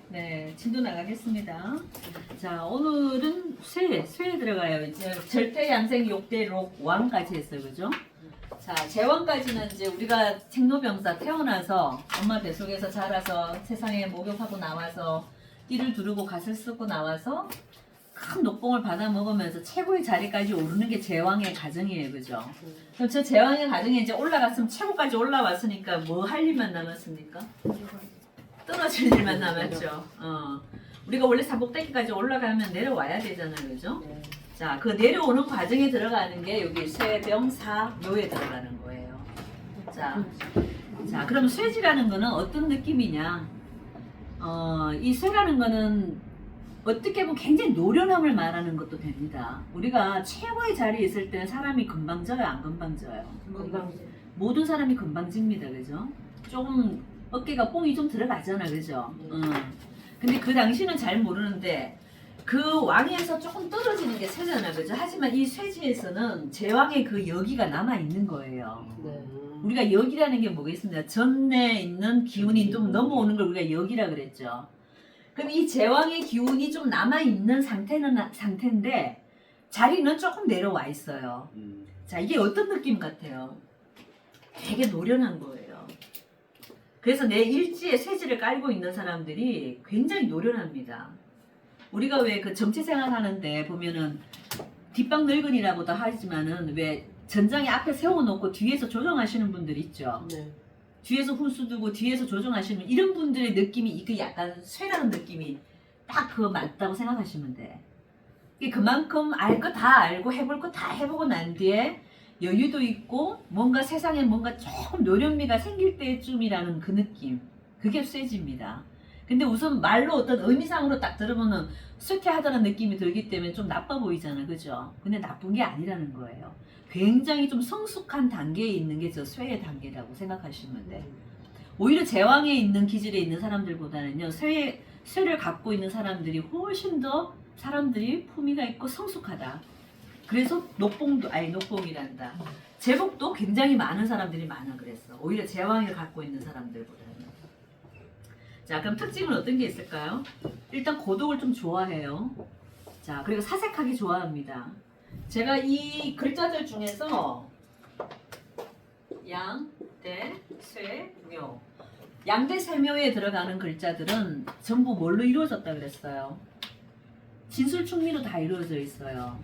네, 진도 나가겠습니다. 자, 오늘은 쇠에 들어가요. 이제 절대 양생 욕대록 왕까지 했어요, 그죠? 자, 제왕까지는 이제 우리가 생로병사 태어나서 엄마 뱃속에서 자라서 세상에 목욕하고 나와서 띠를 두르고 갓을 쓰고 나와서 큰 녹봉을 받아 먹으면서 최고의 자리까지 오르는 게 제왕의 과정이에요, 그죠? 그럼 저 제왕의 과정에 이제 올라갔으면 최고까지 올라왔으니까 뭐 할 일만 남았습니까? 떨어질 일만 남았죠. 우리가 원래 산복대기까지 올라가면 내려와야 되잖아요, 그죠? 자, 그 내려오는 과정에 들어가는 게 여기 쇠병사묘에 들어가는 거예요. 자, 그럼 쇠지라는 거는 어떤 느낌이냐? 이 쇠라는 거는 어떻게 보면 굉장히 노련함을 말하는 것도 됩니다. 우리가 최고의 자리에 있을 때는 사람이 금방 져요, 안 금방 져요? 모든 사람이 금방 집니다, 그죠? 조금 어깨가 뽕이 좀 들어가잖아, 그죠? 근데 그 당시는 잘 모르는데 그 왕에서 조금 떨어지는 게 쇠잖아, 그죠? 하지만 이 쇠지에서는 제왕의 그 여기가 남아 있는 거예요. 우리가 여기라는 게 뭐겠습니까? 전에 있는 기운이 좀 넘어오는 걸 우리가 여기라 그랬죠. 그럼 이 제왕의 기운이 좀 남아 있는 상태인데 자리는 조금 내려와 있어요. 자, 이게 어떤 느낌 같아요? 되게 노련한 거예요. 그래서 내 일지에 쇠지를 깔고 있는 사람들이 굉장히 노련합니다. 우리가 왜 그 정치생활 하는데 보면은 뒷방 늙은이라고도 하지만은 왜 전장에 앞에 세워놓고 뒤에서 조정하시는 분들 있죠. 네. 뒤에서 훈수 두고 뒤에서 조정하시는 이런 분들의 느낌이 이게 약간 쇠라는 느낌이 딱 그거 맞다고 생각하시면 돼. 이게 그만큼 알 거 다 알고 해볼 거 다 해보고 난 뒤에 여유도 있고 뭔가 세상에 뭔가 조금 노련미가 생길 때쯤이라는 그 느낌, 그게 쇠지입니다. 근데 우선 말로 어떤 의미상으로 딱 들으면은 쇠퇴하다는 느낌이 들기 때문에 좀 나빠 보이잖아, 그죠? 근데 나쁜 게 아니라는 거예요. 굉장히 좀 성숙한 단계에 있는 게 저 쇠의 단계라고 생각하시면 돼. 오히려 제왕에 있는 기질에 있는 사람들보다는요, 쇠를 갖고 있는 사람들이 훨씬 더 사람들이 품위가 있고 성숙하다. 그래서 녹봉이란다. 제복도 굉장히 많은 사람들이 많아 그랬어. 오히려 제왕을 갖고 있는 사람들보다는. 자, 그럼 특징은 어떤 게 있을까요? 일단 고독을 좀 좋아해요. 자, 그리고 사색하기 좋아합니다. 제가 이 글자들 중에서 양, 대, 쇠, 묘. 양대 세묘에 들어가는 글자들은 전부 뭘로 이루어졌다 그랬어요? 진술충미로 다 이루어져 있어요.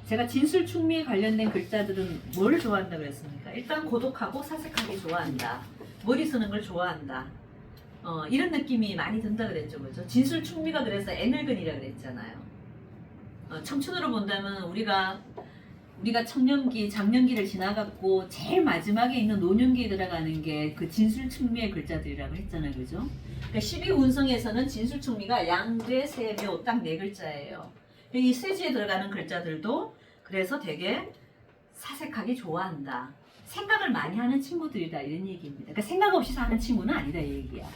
제가 진술충미에 관련된 글자들은 뭘 좋아한다 그랬습니까? 일단 고독하고 사색하기 좋아한다. 머리 쓰는 걸 좋아한다. 이런 느낌이 많이 든다 그랬죠, 그죠? 진술충미가 그래서 애늙은이라 그랬잖아요. 청춘으로 본다면 우리가 청년기, 장년기를 지나갔고 제일 마지막에 있는 노년기에 들어가는 게 그 진술충미의 글자들이라고 했잖아요, 그죠? 그러니까 12운성에서는 진술충미가 양대, 세묘 딱 네 글자예요. 이 쇠지에 들어가는 글자들도 그래서 되게 사색하기 좋아한다. 생각을 많이 하는 친구들이다, 이런 얘기입니다. 그러니까 생각 없이 사는 친구는 아니다, 이 얘기야.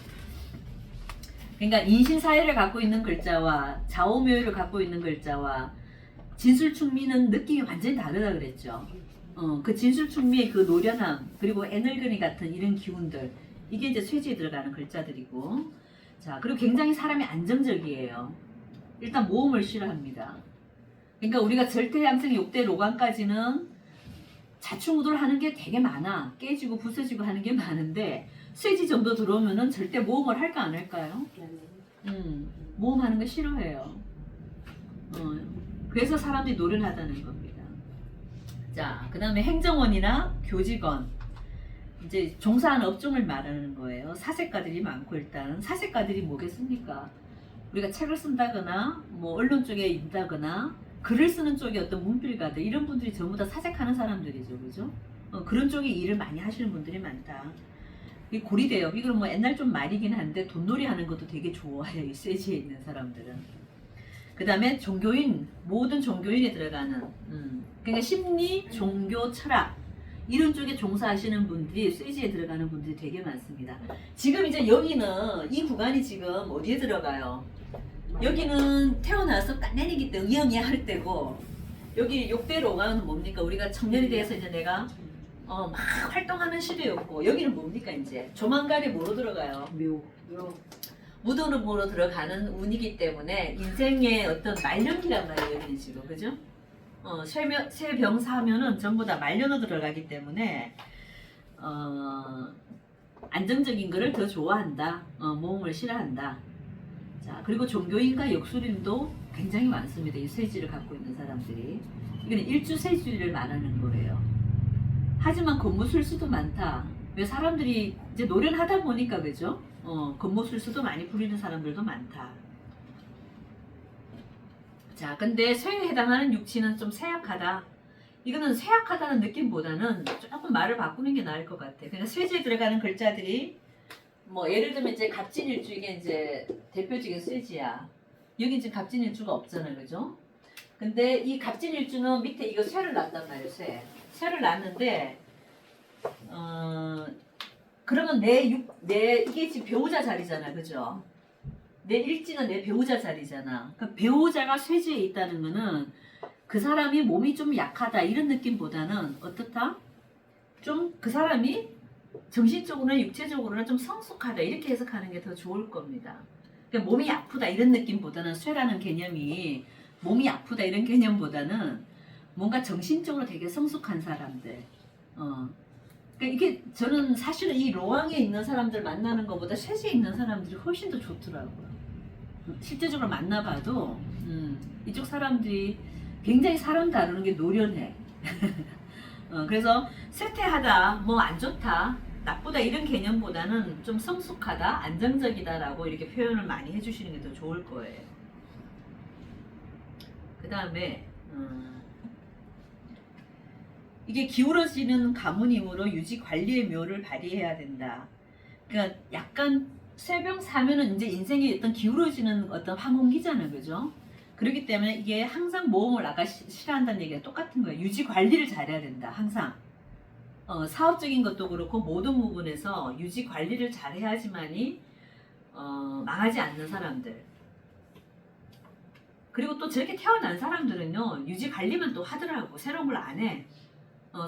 그러니까 인신사회를 갖고 있는 글자와 좌오묘를 갖고 있는 글자와 진술충미는 느낌이 완전히 다르다 그랬죠. 그 진술충미의 그 노련함, 그리고 애늙은이 같은 이런 기운들, 이게 이제 쇠지에 들어가는 글자들이고, 자, 그리고 굉장히 사람이 안정적이에요. 일단 모험을 싫어합니다. 그러니까 우리가 절대양생 욕대 로간까지는 자충우돌 하는 게 되게 많아. 깨지고 부서지고 하는 게 많은데 쇠지 정도 들어오면은 절대 모험을 할까 안 할까요? 모험하는 거 싫어해요. 그래서 사람들이 노련하다는 겁니다. 자, 그 다음에 행정원이나 교직원, 이제 종사하는 업종을 말하는 거예요. 사색가들이 많고, 일단 사색가들이 뭐겠습니까? 우리가 책을 쓴다거나 뭐 언론 쪽에 있다거나 글을 쓰는 쪽에 어떤 문필가들, 이런 분들이 전부 다 사색하는 사람들이죠, 그죠? 그런 쪽에 일을 많이 하시는 분들이 많다. 이 고리대역, 이건 뭐 옛날 좀 말이긴 한데 돈놀이 하는 것도 되게 좋아해요, 이 쇠지에 있는 사람들은. 그 다음에 종교인, 모든 종교인에 들어가는 그러니까 심리, 종교, 철학 이런 쪽에 종사하시는 분들이 쇠지에 들어가는 분들이 되게 많습니다. 지금 이제 여기는 이 구간이 지금 어디에 들어가요? 여기는 태어나서 깐내리기 때문에 의연이할 때고, 여기 욕대로 가는 뭡니까? 우리가 청년이 돼서 이제 내가 막 활동하는 시대였고 여기는 뭡니까 이제 조만간에 뭐로 들어가요? 묘. 무도름으로 들어가는 운이기 때문에 인생의 어떤 말년기란 말이에요 여기는 지금 그죠? 쇠병사면은 전부 다 말년으로 들어가기 때문에 안정적인 거를 더 좋아한다. 모험을 싫어한다. 자 그리고 종교인과 역술인도 굉장히 많습니다. 이 쇠지를 갖고 있는 사람들이 이거는 일주쇠지를 말하는 거예요. 하지만 권무술수도 많다. 왜 사람들이 이제 노련하다 보니까 그죠? 권무술수도 많이 부리는 사람들도 많다. 자, 근데 쇠에 해당하는 육치는 좀 쇠약하다. 이거는 쇠약하다는 느낌보다는 조금 말을 바꾸는 게 나을 것 같아. 그러니까 쇠지에 들어가는 글자들이 뭐 예를 들면 이제 갑진일주 이게 이제 대표적인 쇠지야. 여기 지금 갑진일주가 없잖아요, 그죠? 근데 이 갑진일주는 밑에 이거 쇠를 놨단 말이에요, 쇠. 쇠를 놨는데 그러면 이게 지금 배우자 자리잖아, 그죠? 내 일지는 내 배우자 자리잖아. 그러니까 배우자가 쇠지에 있다는 거는 그 사람이 몸이 좀 약하다 이런 느낌보다는 어떻다? 좀 그 사람이 정신적으로나 육체적으로나 좀 성숙하다 이렇게 해석하는 게 더 좋을 겁니다. 그러니까 몸이 아프다 이런 느낌보다는 쇠라는 개념이 몸이 아프다 이런 개념보다는 뭔가 정신적으로 되게 성숙한 사람들. 그러니까 이게 저는 사실은 이 로왕에 있는 사람들 만나는 것보다 쇠지에 있는 사람들이 훨씬 더 좋더라고요. 실제적으로 만나봐도 이쪽 사람들이 굉장히 사람 다루는 게 노련해. 그래서 쇠퇴하다, 뭐 안 좋다, 나쁘다 이런 개념보다는 좀 성숙하다, 안정적이다라고 이렇게 표현을 많이 해주시는 게 더 좋을 거예요. 그 다음에 이게 기울어지는 가문이므로 유지 관리의 묘를 발휘해야 된다. 그러니까 약간 쇠병 사면은 이제 인생의 어떤 기울어지는 어떤 황혼기잖아요, 그죠? 그렇기 때문에 이게 항상 모험을 아까 싫어한다는 얘기가 똑같은 거예요. 유지 관리를 잘해야 된다, 항상. 사업적인 것도 그렇고 모든 부분에서 유지 관리를 잘해야지만이 망하지 않는 사람들. 그리고 또 저렇게 태어난 사람들은요, 유지 관리만 또 하더라고. 새로운 걸 안 해.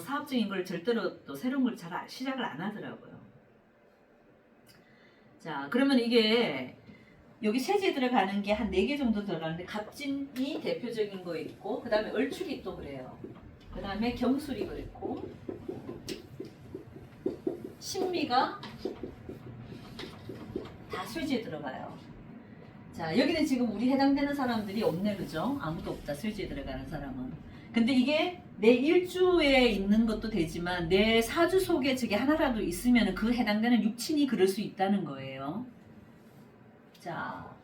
사업적인 걸 절대로 또 새로운 걸 잘 시작을 안 하더라고요. 자, 그러면 이게 여기 세지에 들어가는 게 한 4개 정도 들어가는데 갑진이 대표적인 거 있고 그 다음에 얼축이 또 그래요. 그 다음에 경술이 그랬고 신미가 다 술지에 들어가요. 자, 여기는 지금 우리 해당되는 사람들이 없네, 그죠? 아무도 없다, 술지에 들어가는 사람은. 근데 이게 내 일주에 있는 것도 되지만 내 사주 속에 저게 하나라도 있으면 그 해당되는 육친이 그럴 수 있다는 거예요. 자,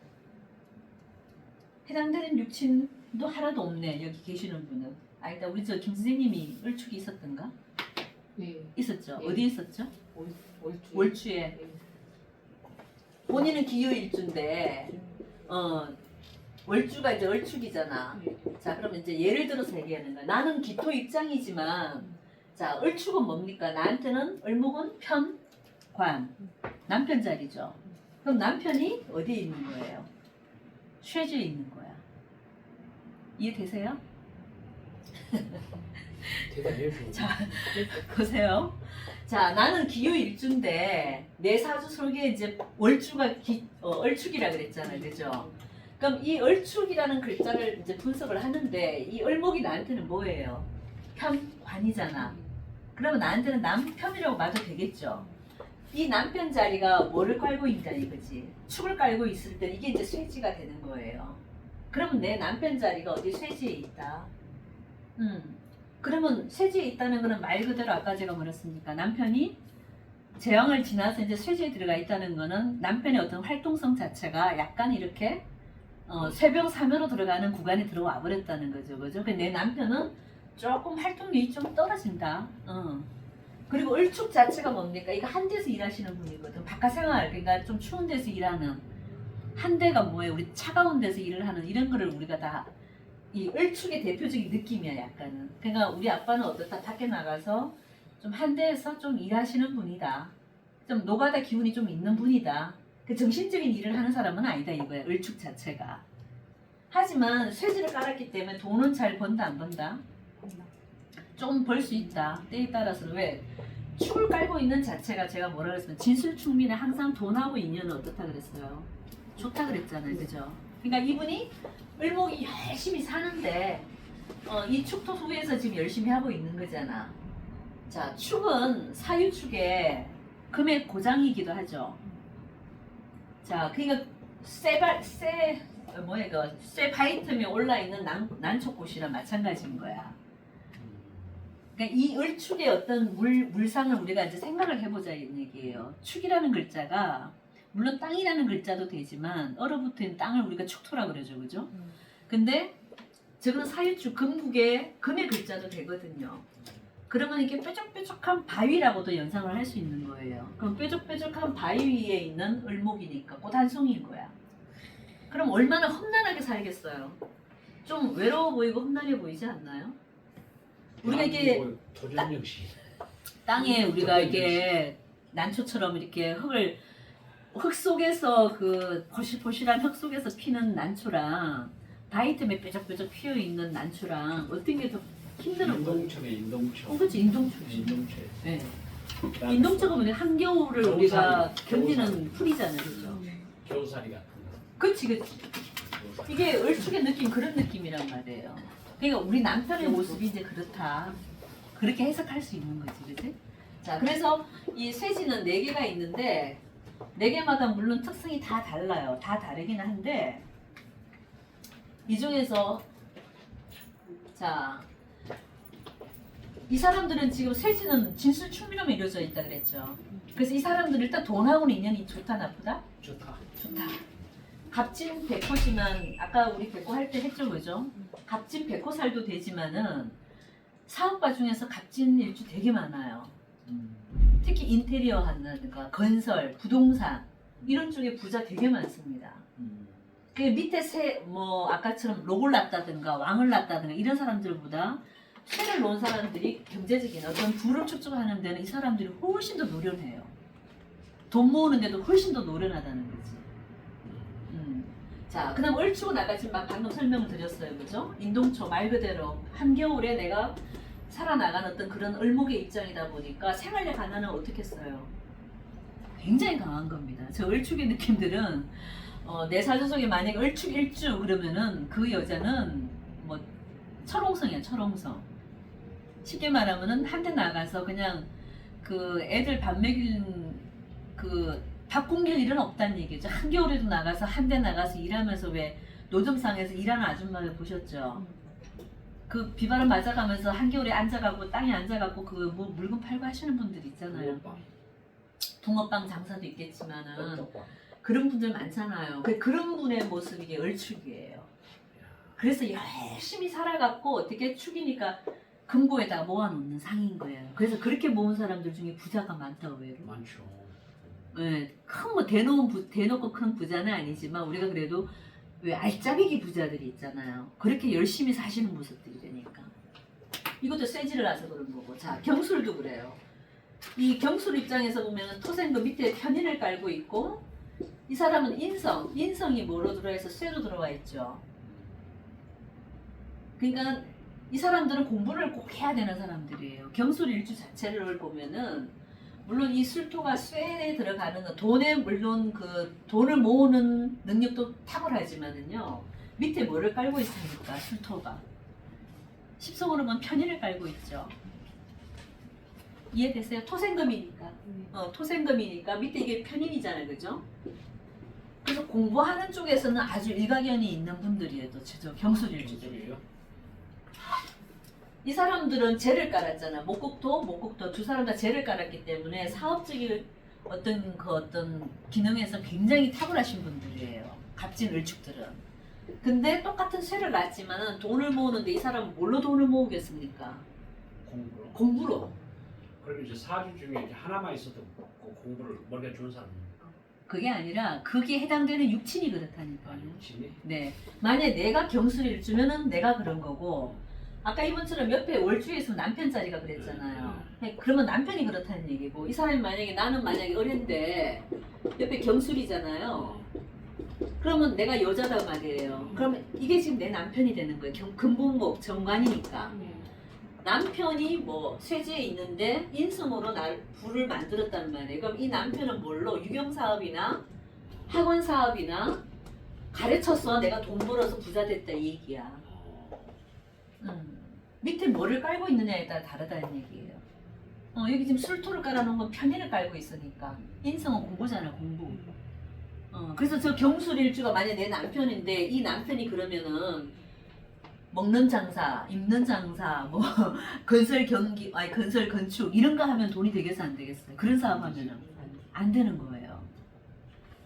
해당되는 육친도 하나도 없네, 여기 계시는 분은. 아, 일단 우리 저 김 선생님이 을축이 있었던가? 네. 있었죠. 네. 어디에 있었죠? 월추. 월추에. 네. 본인은 기요일주인데 월주가 이제 을축이잖아. 네. 자, 그러면 이제 예를 들어서 얘기하는 거야. 나는 기토 입장이지만 자, 을축은 뭡니까? 나한테는 을목은 편, 관, 남편 자리죠. 그럼 남편이 어디에 있는 거예요? 쇠지에 있는 거야. 이해되세요? 대단해요. 자, 보세요. 자, 나는 기요일주인데 내 사주 속에 이제 월주가 을축이라 그랬잖아요, 그죠? 그럼 이 을축이라는 글자를 이제 분석을 하는데 이 을목이 나한테는 뭐예요? 편관이잖아. 그러면 나한테는 남편이라고 봐도 되겠죠? 이 남편 자리가 뭐를 깔고 있냐 이거지. 축을 깔고 있을 때 이게 이제 쇠지가 되는 거예요. 그러면 내 남편 자리가 어디 쇠지에 있다. 그러면 쇠지에 있다는 거는 말 그대로 아까 제가 뭐랬습니까? 남편이 제왕을 지나서 이제 쇠지에 들어가 있다는 거는 남편의 어떤 활동성 자체가 약간 이렇게 쇠병 사면으로 들어가는 구간에 들어와 버렸다는 거죠, 그죠? 내 남편은 조금 활동력이 좀 떨어진다. 그리고 을축 자체가 뭡니까? 이거 한 데서 일하시는 분이거든. 바깥 생활, 그러니까 좀 추운 데서 일하는. 한 대가 뭐예요? 우리 차가운 데서 일을 하는 이런 거를 우리가 다 이 을축의 대표적인 느낌이야, 약간은. 그러니까 우리 아빠는 어떻다 밖에 나가서 좀 한 데에서 좀 일하시는 분이다. 좀 노가다 기운이 좀 있는 분이다. 그 정신적인 일을 하는 사람은 아니다 이거야, 을축 자체가. 하지만 쇠지를 깔았기 때문에 돈은 잘 번다 안 번다? 좀 벌 수 있다. 때에 따라서는 왜? 축을 깔고 있는 자체가 제가 뭐라 그랬으면 진술충민은 항상 돈하고 인연은 어떻다 그랬어요? 좋다 그랬잖아요. 그죠? 그러니까 이분이 을목이 열심히 사는데 이 축토 속에서 지금 열심히 하고 있는 거잖아. 자, 축은 사유축의 금의 고장이기도 하죠. 자, 그러니까 쇠 바이텀이 올라 있는 난초꽃이랑 마찬가지인 거야. 그러니까 이 을축의 어떤 물상을 우리가 이제 생각을 해보자 이런 얘기예요. 축이라는 글자가 물론 땅이라는 글자도 되지만 얼어붙은 땅을 우리가 축토라 그러죠, 그죠? 근데 저건 사유축 금국의 금의 글자도 되거든요. 그러면 이렇게 뾰족뾰족한 바위라고도 연상을 할 수 있는 거예요. 그럼 뾰족뾰족한 바위 위에 있는 을목이니까 꽃 한 송이인 거야. 그럼 얼마나 험난하게 살겠어요. 좀 외로워 보이고 험난해 보이지 않나요? 우리가 이게 도전역시 땅에 우리가 이게 난초처럼 이렇게 흙 속에서 그 포실포실한 흙 속에서 피는 난초랑 바위 틈에 뾰족뾰족 피어 있는 난초랑 어떤 게 더 힘드는 거예요? 인동초네 인동초. 그렇지 인동초. 인동초. 네. 인동초가 뭐냐 한겨울을 우리가 견디는 풀이잖아요, 그죠? 겨우살이 같은 거. 그렇지, 그렇지. 이게 을축의 느낌 그런 느낌이란 말이에요. 그러니까 우리 남편의 모습이 이제 그렇다. 그렇게 해석할 수 있는 거지, 그지? 자, 그래서 이 쇠지는 4개가 있는데 4개마다 물론 특성이 다 달라요. 다 다르긴 한데 이 중에서 자, 이 사람들은 지금 쇠지는 진술충미로 이루어져 있다 그랬죠. 그래서 이 사람들은 일단 돈하고는 인연이 좋다 나쁘다? 좋다. 좋다. 갑진 백호지만 아까 우리 백호 할 때 했죠, 그죠? 갑진 백호살도 되지만은 사업가 중에서 갑진 일주 되게 많아요. 특히 인테리어 한다든가 건설, 부동산 이런 쪽에 부자 되게 많습니다. 그 밑에 아까처럼 록을 놨다든가 왕을 놨다든가 이런 사람들보다 쇠를 놓은 사람들이 경제적인 어떤 부를 축적하는 데는 이 사람들이 훨씬 더 노련해요. 돈 모으는 데도 훨씬 더 노련하다는 거지. 자, 그 다음 을축은 아까 지금 방금 설명을 드렸어요. 그죠? 인동초 말 그대로 한겨울에 내가 살아나가는 어떤 그런 을목의 입장이다 보니까 생활의 가난은 어떻게 써요? 굉장히 강한 겁니다. 저 을축의 느낌들은 내 사주 속에 만약에 을축 일주 그러면은 그 여자는 뭐 철옹성이야, 철옹성. 쉽게 말하면은 한 대 나가서 그냥 그 애들 밥 먹이는 밥 굶길 일은 없다는 얘기죠. 한겨울에도 나가서 한 대 나가서 일하면서 왜 노점상에서 일하는 아줌마를 보셨죠? 그 비바람 맞아가면서 한겨울에 앉아가고 땅에 앉아가고 그 뭐 물건 팔고 하시는 분들 있잖아요. 붕어빵 장사도 있겠지만은 그런 분들 많잖아요. 그런 분의 모습이 이게 을축이에요. 그래서 열심히 살아갖고 어떻게 축이니까 금고에다가 모아놓는 상인 거예요. 그래서 그렇게 모은 사람들 중에 부자가 많다고 해요. 많죠. 네, 대놓고 큰 부자는 아니지만 우리가 그래도 왜 알짜배기 부자들이 있잖아요. 그렇게 열심히 사시는 모습들이 되니까. 이것도 쇠지를 놔서 그런 거고. 자, 경술도 그래요. 이 경술 입장에서 보면 토생도 밑에 편인을 깔고 있고 이 사람은 인성이 뭐로 들어와서 쇠로 들어와 있죠. 그러니까 이 사람들은 공부를 꼭 해야 되는 사람들이에요. 경술 일주 자체를 보면은 물론 이 술토가 쇠에 들어가는 물론 그 돈을 모으는 능력도 탁월하지만은요 밑에 뭐를 깔고 있습니까? 술토가 십성으로 보면 편인을 깔고 있죠. 이해되세요? 토생금이니까 토생금이니까 밑에 이게 편인이잖아요, 그죠? 그래서 공부하는 쪽에서는 아주 일가견이 있는 분들이에요. 또 경술일주들이에요. 이 사람들은 재를 깔았잖아. 목국토 두 사람 다 재를 깔았기 때문에 사업적인 어떤 기능에서 굉장히 탁월하신 분들이에요. 갑진 을축들은. 근데 똑같은 쇠를 놨지만은 돈을 모으는데 이 사람은 뭘로 돈을 모으겠습니까? 공부로. 그럼 이제 사주 중에 이제 하나만 있어도 그 공부를 머리가 좋은 사람입니까? 그게 아니라 그게 해당되는 육친이 그렇다니까요. 육친이? 네. 만약에 내가 경술일주면은 내가 그런 거고 아까 이번처럼 옆에 월주에 있으면 남편 자리가 그랬잖아요. 그러면 남편이 그렇다는 얘기고 이 사람이 나는 만약에 어린데 옆에 경술이잖아요. 그러면 내가 여자다 말이에요. 그러면 이게 지금 내 남편이 되는 거예요. 근본목 정관이니까. 남편이 뭐 쇠지에 있는데 인성으로 부를 만들었단 말이에요. 그럼 이 남편은 뭘로 유경 사업이나 학원 사업이나 가르쳐서 내가 돈 벌어서 부자 됐다 이 얘기야. 밑에 뭐를 깔고 있느냐에 따라 다르다는 얘기예요. 여기 지금 술토를 깔아놓은 건 편의를 깔고 있으니까 인성은 공부잖아 공부. 그래서 저 경술일주가 만약 내 남편인데 이 남편이 그러면은 먹는 장사, 입는 장사, 뭐 건설 경기, 아니 건설 건축 이런 거 하면 돈이 되겠어 안 되겠어요? 그런 사업 하면은 안 되는 거예요.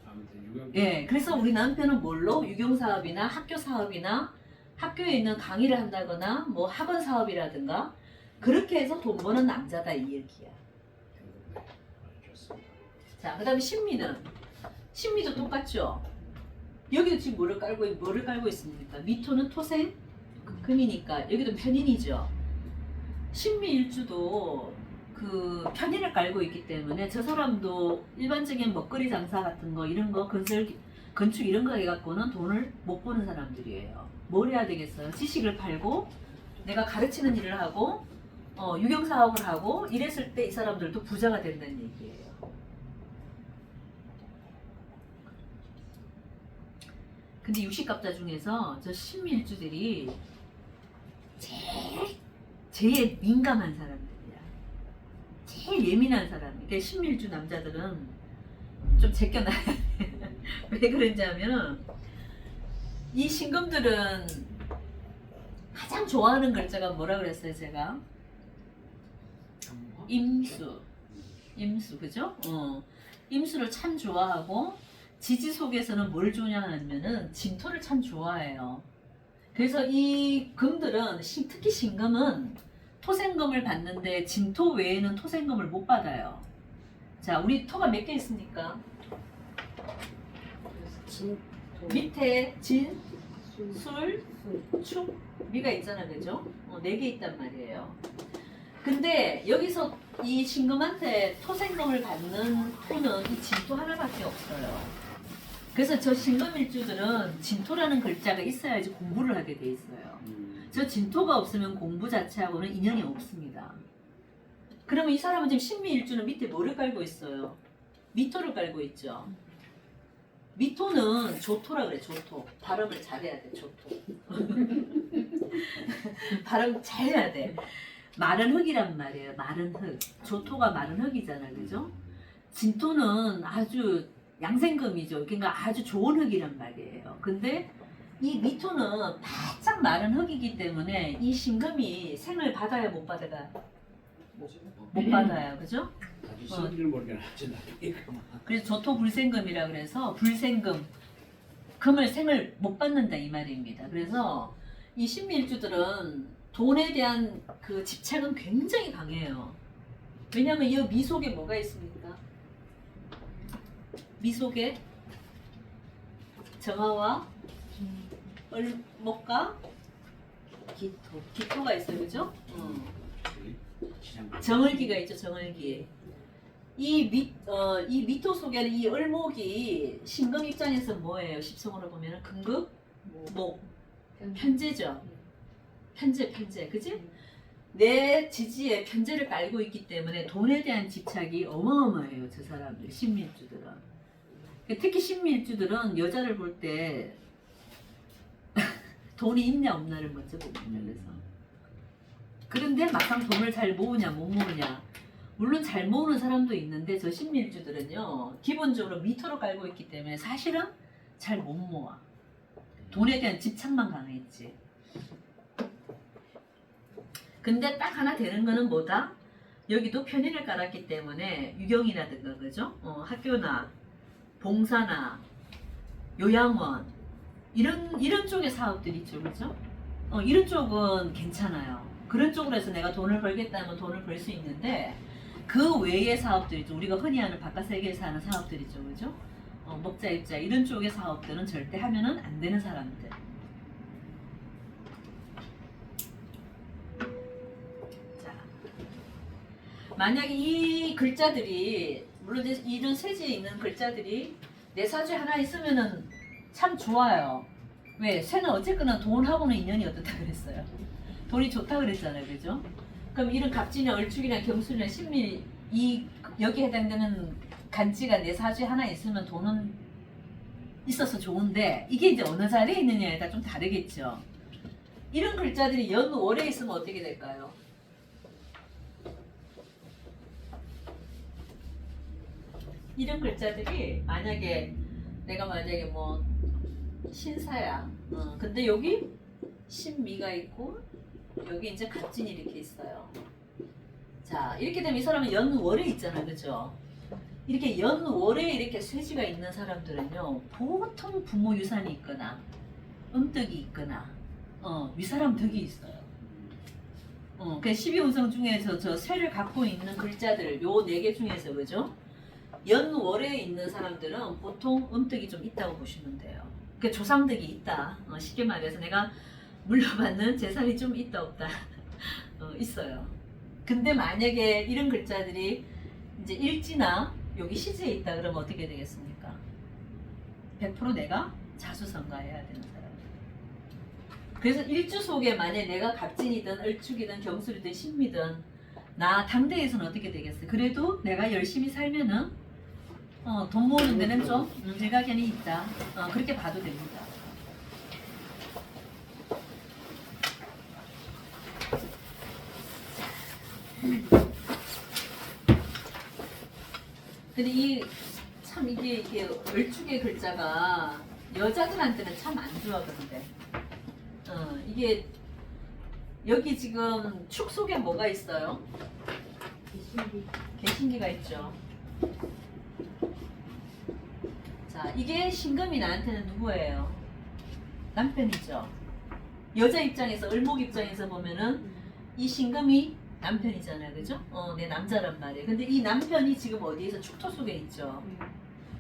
아무튼 유경. 예, 그래서 우리 남편은 뭘로 유경 사업이나 학교 사업이나 학교에 있는 강의를 한다거나 뭐 학원 사업이라든가 그렇게 해서 돈 버는 남자다 이 얘기야. 네, 좋습니다. 자, 그다음에 신미도 똑같죠. 여기도 지금 뭐를 깔고 있습니까? 미토는 토생 금이니까 여기도 편인이죠. 신미일주도 그 편인을 깔고 있기 때문에 저 사람도 일반적인 먹거리 장사 같은 거 이런 거 건축 이런 거 해갖고는 돈을 못 버는 사람들이에요. 뭘 해야 되겠어요? 지식을 팔고 내가 가르치는 일을 하고 유경 사업을 하고 이랬을 때 이 사람들도 부자가 된다는 얘기예요. 근데 육식갑자 중에서 저 신미일주들이 제일 민감한 사람들이야. 제일 예민한 사람. 그러니까 신미일주 남자들은 좀 제껴놔야 돼. 왜 그런지 하면 이 신금들은 가장 좋아하는 글자가 뭐라 그랬어요 제가? 임수. 그죠? 임수를 참 좋아하고 지지 속에서는 뭘 좋냐 하면은 진토를 참 좋아해요. 그래서 이 금들은 특히 신금은 토생금을 받는데 진토 외에는 토생금을 못 받아요. 자, 우리 토가 몇 개 있습니까? 밑에 진, 술, 축, 미가 있잖아, 그죠? 4개 있단 말이에요. 근데 여기서 이 신금한테 토생금을 받는 토는 이 진토 하나밖에 없어요. 그래서 저 신금일주들은 진토라는 글자가 있어야지 공부를 하게 돼 있어요. 저 진토가 없으면 공부 자체하고는 인연이 없습니다. 그러면 이 사람은 지금 신미일주는 밑에 뭐를 깔고 있어요? 미토를 깔고 있죠. 미토는 조토라 그래, 조토. 발음을 잘해야 돼, 조토. 발음 잘해야 돼. 마른 흙이란 말이에요, 마른 흙. 조토가 마른 흙이잖아, 그죠? 진토는 아주 양생금이죠. 그러니까 아주 좋은 흙이란 말이에요. 근데 이 미토는 바짝 마른 흙이기 때문에 이 신금이 생을 받아야 못 받아가? 못 받아요, 그죠? 아주 성질을 모르겠나. 그래서 조토 불생금이라 그래서 불생금 금을 생을 못 받는다 이 말입니다. 그래서 이 신미일주들은 돈에 대한 그 집착은 굉장히 강해요. 왜냐하면 이 미 속에 뭐가 있습니까? 미 속에 정화와 을목과 기토가 있어요, 그죠? 정을기가 있죠, 정을기. 이 미토 속에는 이 을목이 신금 입장에서 뭐예요? 십성으로 보면은 금극, 목, 편재죠. 편재, 그지? 내 지지에 편재를 깔고 있기 때문에 돈에 대한 집착이 어마어마해요, 저 사람들, 신미일주들은. 특히 신미일주들은 여자를 볼 때 돈이 있냐 없냐를 먼저 봅니다. 그래서 그런데 막상 돈을 잘 모으냐 못 모으냐, 물론 잘 모으는 사람도 있는데 저 신미일주들은요 기본적으로 미터로 깔고 있기 때문에 사실은 잘 못 모아. 돈에 대한 집착만 강했지. 근데 딱 하나 되는 거는 뭐다? 여기도 편인을 깔았기 때문에 유경이라든가 그죠? 학교나 봉사나 요양원 이런 쪽의 사업들이 있죠, 그죠? 이런 쪽은 괜찮아요. 그런 쪽으로 해서 내가 돈을 벌겠다면 돈을 벌 수 있는데 그 외의 사업들이죠. 우리가 흔히 하는 바깥 세계에서 하는 사업들이죠, 그죠? 먹자 입자 이런 쪽의 사업들은 절대 하면은 안 되는 사람들. 자, 만약에 이 글자들이 물론 이제 이런 세지에 있는 글자들이 내 사주에 하나 있으면은 참 좋아요. 왜? 새는 어쨌거나 돈하고는 인연이 어떻다 그랬어요. 돈이 좋다 그랬잖아요, 그죠? 그럼 이런 갑진이나 얼축이나 경술이나 신미 이 여기에 해당되는 간지가 내 사주에 하나 있으면 돈은 있어서 좋은데 이게 이제 어느 자리에 있느냐에 따라 좀 다르겠죠. 이런 글자들이 연월에 있으면 어떻게 될까요? 이런 글자들이 만약에 내가 만약에 뭐 신사야. 근데 여기 신미가 있고 여기 이제 갑진이 이렇게 있어요. 자, 이렇게 되면 이 사람은 연월에 있잖아, 그죠? 이렇게 연월에 이렇게 쇠지가 있는 사람들은요, 보통 부모 유산이 있거나 음덕이 있거나 위사람 덕이 있어요. 그 12운성 중에서 저 쇠를 갖고 있는 글자들 요 4개 중에서 그죠? 연월에 있는 사람들은 보통 음덕이 좀 있다고 보시면 돼요. 그 조상덕이 있다. 쉽게 말해서 내가 물려받는 재산이 좀 있다 없다 있어요. 근데 만약에 이런 글자들이 이제 일지나 여기 시지에 있다 그러면 어떻게 되겠습니까? 100% 내가 자수성가해야 되는 사람. 그래서 일주 속에 만약에 내가 갑진이든 얼축이든 경술이든 신미든 나 당대에서는 어떻게 되겠어요? 그래도 내가 열심히 살면은 돈 모으는 데는 좀 일가견이 있다. 그렇게 봐도 됩니다. 근데 이게 얼축의 글자가 여자들한테는 참 안 좋아 그런데 이게 여기 지금 축 속에 뭐가 있어요? 개신기가 있죠. 자, 이게 신금이 나한테는 누구예요? 남편이죠. 여자 입장에서 을목 입장에서 보면은 이 신금이 남편이잖아요, 그죠? 내 남자란 말이에요. 근데 이 남편이 지금 어디에서 축토 속에 있죠.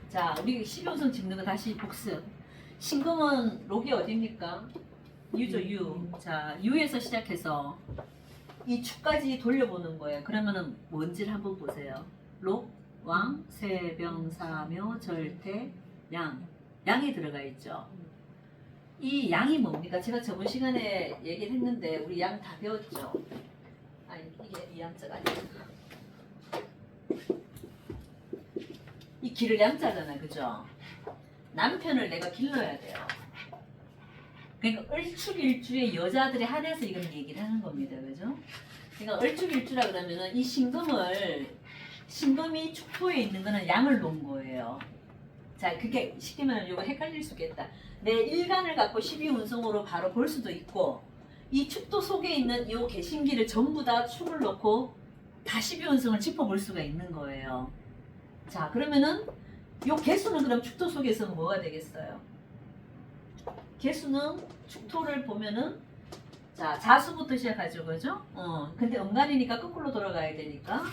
자, 우리 12운성 짚는 거 다시 복습. 신금은 록이 어디입니까? 유죠, 유. 자, 유에서 시작해서 이 축까지 돌려보는 거예요. 그러면은 뭔지를 한번 보세요. 록, 왕, 세, 병, 사, 묘, 절태, 양. 양이 들어가 있죠. 이 양이 뭡니까? 제가 저번 시간에 얘기를 했는데 우리 양 다 배웠죠. 아니 이게 이 양자가 아니야. 이 기를 양자잖아, 그죠? 남편을 내가 길러야 돼요. 그러니까 얼축일주의 여자들에 한해서 이건 얘기를 하는 겁니다, 그죠? 그러니까 얼축일주라 그러면은 이 신금이 축토에 있는 거는 양을 놓은 거예요. 자, 그게 쉽게 말하면 이거 헷갈릴 수 있겠다. 내 일간을 갖고 12운성으로 바로 볼 수도 있고 이 축토 속에 있는 이 개신기를 전부 다 축을 놓고 다 12운성을 짚어볼 수가 있는 거예요. 자, 그러면은 이 개수는 그럼 축토 속에서는 뭐가 되겠어요? 개수는 축토를 보면은 자, 자수부터 시작하죠, 그죠? 근데 음간이니까 거꾸로 돌아가야 되니까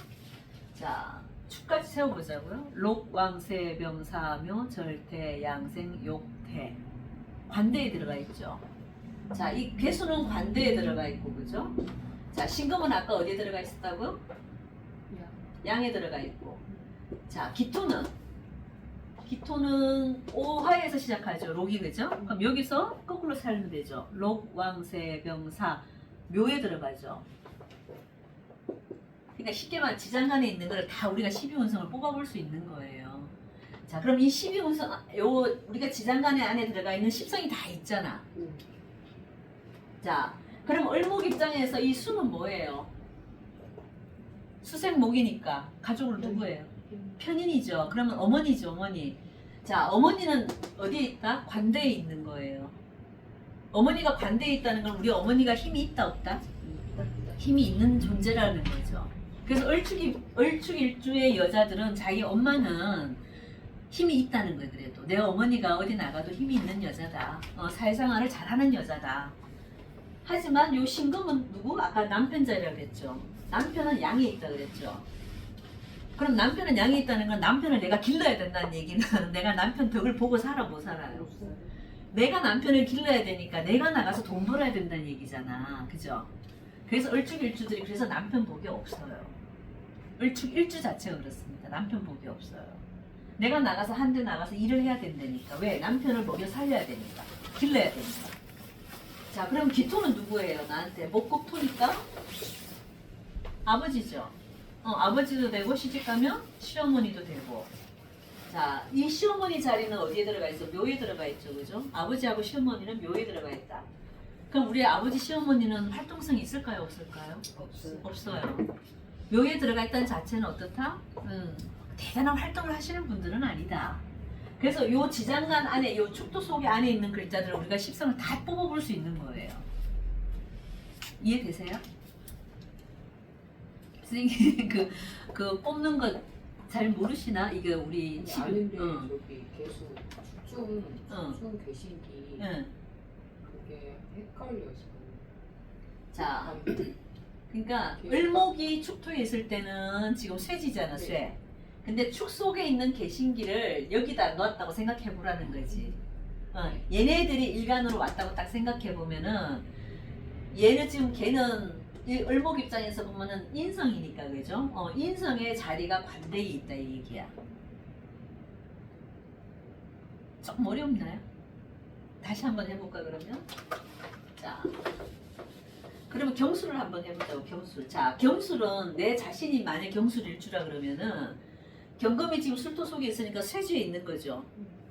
자, 축까지 세워보자고요. 록, 왕, 세, 병, 사, 묘, 절태, 양생, 욕태. 관대에 들어가 있죠. 자, 이 개수는 관대에 들어가 있고, 그죠? 자, 신금은 아까 어디에 들어가 있었다고요? 양에 들어가 있고. 자, 기토는 오화에서 시작하죠. 록이, 그죠? 그럼 여기서 거꾸로 살면 되죠. 록, 왕, 세, 병, 사, 묘에 들어가죠. 그러니까 쉽게 말하면 지장간에 있는 걸 다 우리가 12운성을 뽑아볼 수 있는 거예요. 자, 그럼 이 12운성, 우리가 지장간에 안에 들어가 있는 10성이 다 있잖아. 자, 그럼 을목 입장에서 이 수는 뭐예요? 수생목이니까 가족은 누구예요? 편인이죠. 그러면 어머니죠, 어머니. 자, 어머니는 어디에 있다? 관대에 있는 거예요. 어머니가 관대에 있다는 건 우리 어머니가 힘이 있다, 없다? 힘이 있는 존재라는 거죠. 그래서 얼축일주의 여자들은 자기 엄마는 힘이 있다는 거예요. 그래도 내 어머니가 어디 나가도 힘이 있는 여자다. 사회생활을 잘하는 여자다. 하지만 요 신금은 누구? 아까 남편 자리라고 그랬죠. 남편은 양에 있다 그랬죠. 그럼 남편은 양에 있다는 건 남편을 내가 길러야 된다는 얘기는 내가 남편 덕을 보고 살아 못 살아요. 내가 남편을 길러야 되니까 내가 나가서 돈 벌어야 된다는 얘기잖아. 그죠? 그래서 얼축일주들이 그래서 남편 복이 없어요. 얼축일주 자체가 그렇습니다. 남편 복이 없어요. 내가 나가서 한 대 나가서 일을 해야 된다니까. 왜? 남편을 먹여 살려야 되니까. 길러야 되니까. 자, 그럼 기토는 누구예요? 나한테 목국토니까 아버지죠. 아버지도 되고 시집가면 시어머니도 되고. 자, 이 시어머니 자리는 어디에 들어가 있어? 묘에 들어가 있죠, 그죠? 아버지하고 시어머니는 묘에 들어가 있다. 그럼 우리 아버지 시어머니는 활동성이 있을까요, 없을까요? 없어요. 묘에 들어가 있다는 자체는 어떻다? 대단한 활동을 하시는 분들은 아니다. 그래서 요 지장간 안에, 요 축도 속에 안에 있는 글자들을 우리가 십성을 다 뽑아볼 수 있는 거예요. 이해되세요? 선생님 그 뽑는 거 잘 모르시나? 이게 우리 아는데 저기 계속 축중 계신기 응. 그게 헷갈려서. 자, 그러니까 을목이 축토에 있을 때는 지금 쇠지잖아, 쇠. 근데 축 속에 있는 개신기를 여기다 넣었다고 생각해 보라는 거지. 얘네들이 일간으로 왔다고 딱 생각해 보면은 얘는 지금 걔는 이 을목 입장에서 보면은 인성이니까, 그죠? 인성의 자리가 관대에 있다 이 얘기야. 조금 어렵나요? 다시 한번 해볼까 그러면? 자, 그러면 경술을 한번 해보자고. 경술. 자, 경술은 내 자신이 만약 경술일주라 그러면은 경금이 지금 술토 속에 있으니까 쇠지에 있는 거죠.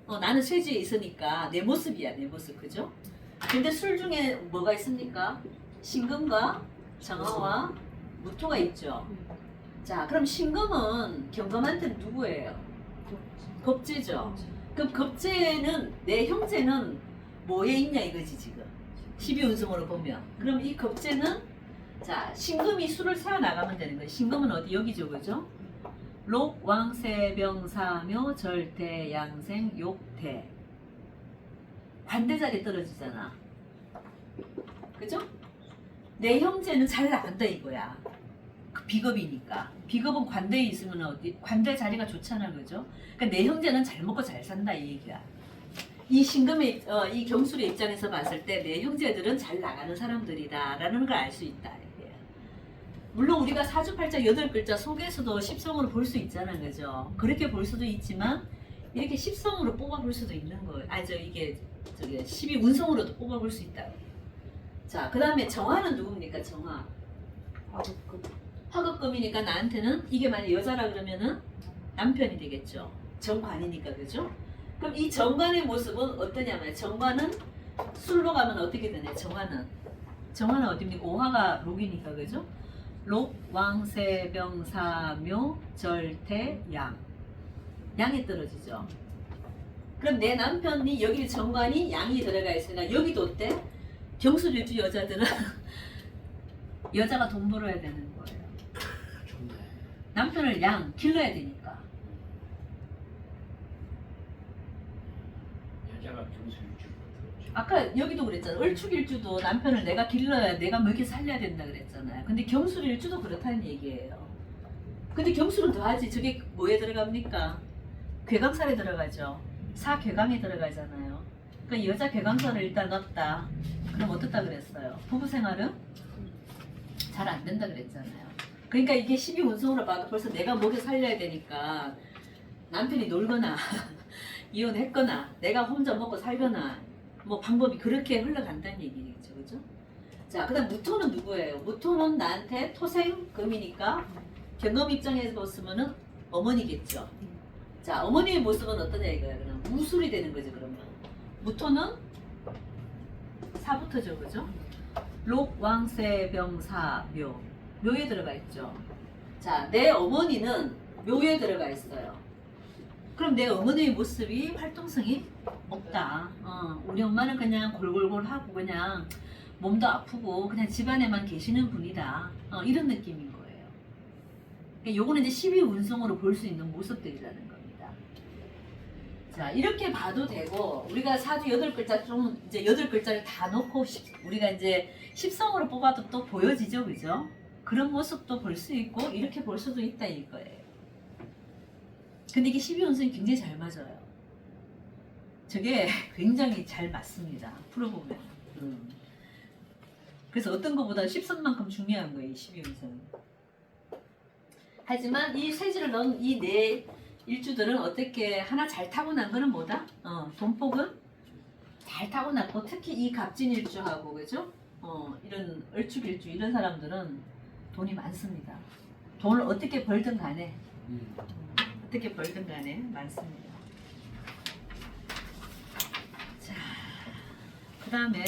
나는 쇠지에 있으니까 내 모습이야, 내 모습, 그죠? 근데 술 중에 뭐가 있습니까? 신금과 정화와 무토가 있죠. 자, 그럼 신금은 경금한테는 누구예요? 겁재죠. 그럼 겁재는 내 형제는 뭐에 있냐 이거지 지금. 12운성으로 보면. 그럼 이 겁재는 자, 신금이 수를 세워 나가면 되는 거예요. 신금은 어디 여기죠, 그죠? 록, 왕, 세, 병, 사묘, 절대, 양생, 욕태. 관대 자리에 떨어지잖아. 그죠? 내 형제는 잘 나간다 이거야. 그 비겁이니까. 비겁은 관대에 있으면 어디? 관대 자리가 좋잖아, 그죠? 그러니까 내 형제는 잘 먹고 잘 산다 이 얘기야. 이 신금의 이 경술의 입장에서 봤을 때 내 형제들은 잘 나가는 사람들이다라는 걸 알 수 있다. 이게. 물론 우리가 사주팔자 8글자 속에서도 십성으로 볼 수 있잖아, 그죠? 그렇게 볼 수도 있지만 이렇게 십성으로 뽑아볼 수도 있는 거예요. 이게 저기 12운성으로도 뽑아볼 수 있다. 자, 그 다음에 정화는 누굽니까? 정화. 화급금이니까 나한테는 이게 만약 여자라 그러면은 남편이 되겠죠. 정관이니까, 그죠? 그럼 이 정관의 모습은 어떠냐면 정관은 술로 가면 어떻게 되냐? 정화는 어디입니까? 오화가 록이니까, 그죠? 록, 왕, 세, 병, 사, 묘, 절태, 양. 양에 떨어지죠. 그럼 내 남편이 여기 정관이 양이 들어가 있으니까 여기도 어때? 경술일주 여자들은 여자가 돈 벌어야 되는 거예요. 좋네. 남편을 양 길러야 되니까. 여자가 경술일주. 아까 여기도 그랬잖아. 을축일주도 남편을 내가 길러야 내가 먹여 살려야 된다 그랬잖아요. 근데 경술일주도 그렇다는 얘기예요. 근데 경술은 더하지. 저게 뭐에 들어갑니까? 괴강살에 들어가죠. 사괴강에 들어가잖아요. 그러니까 여자 괴강살을 일단 넣었다. 그럼 어떻다 그랬어요? 부부 생활은 잘 안 된다 그랬잖아요. 그러니까 이게 12운성으로 봐도 벌써 내가 먹여 살려야 되니까 남편이 놀거나 이혼했거나 내가 혼자 먹고 살거나 뭐 방법이 그렇게 흘러간다는 얘기겠죠, 그죠? 자, 그다음 무토는 누구예요? 무토는 나한테 토생금이니까 경금 입장에서 봤으면은 어머니겠죠. 자, 어머니의 모습은 어떠냐 이거야. 그럼 무술이 되는 거죠, 그러면. 무토는 사부터죠, 그죠? 록, 왕, 세, 병, 사, 묘. 묘에 들어가 있죠. 자, 내 어머니는 묘에 들어가 있어요. 그럼 내 어머니의 모습이 활동성이 없다. 우리 엄마는 그냥 골골골하고 그냥 몸도 아프고 그냥 집안에만 계시는 분이다. 이런 느낌인 거예요. 그러니까 요거는 이제 12운성으로 볼 수 있는 모습들이라는 겁니다. 자, 이렇게 봐도 되고 우리가 사주 8글자 좀 이제 8글자를 다 놓고 우리가 이제 10성으로 뽑아도 또 보여지죠, 그죠? 그런 모습도 볼 수 있고 이렇게 볼 수도 있다 이거예요. 근데 이게 12운성이 굉장히 잘 맞아요. 저게 굉장히 잘 맞습니다. 풀어보면. 그래서 어떤 것보다 10성만큼 중요한 거예요, 이 12운성은. 하지만 이 세지를 넣은 이 네 일주들은 어떻게 하나 잘 타고난 거는 뭐다? 돈복은 잘 타고났고 특히 이 갑진일주하고 그죠? 이런 을축일주 이런 사람들은 돈이 많습니다. 돈을 어떻게 벌든 간에 음. 어떻게 벌든 간에 많습니다. 자, 그 다음에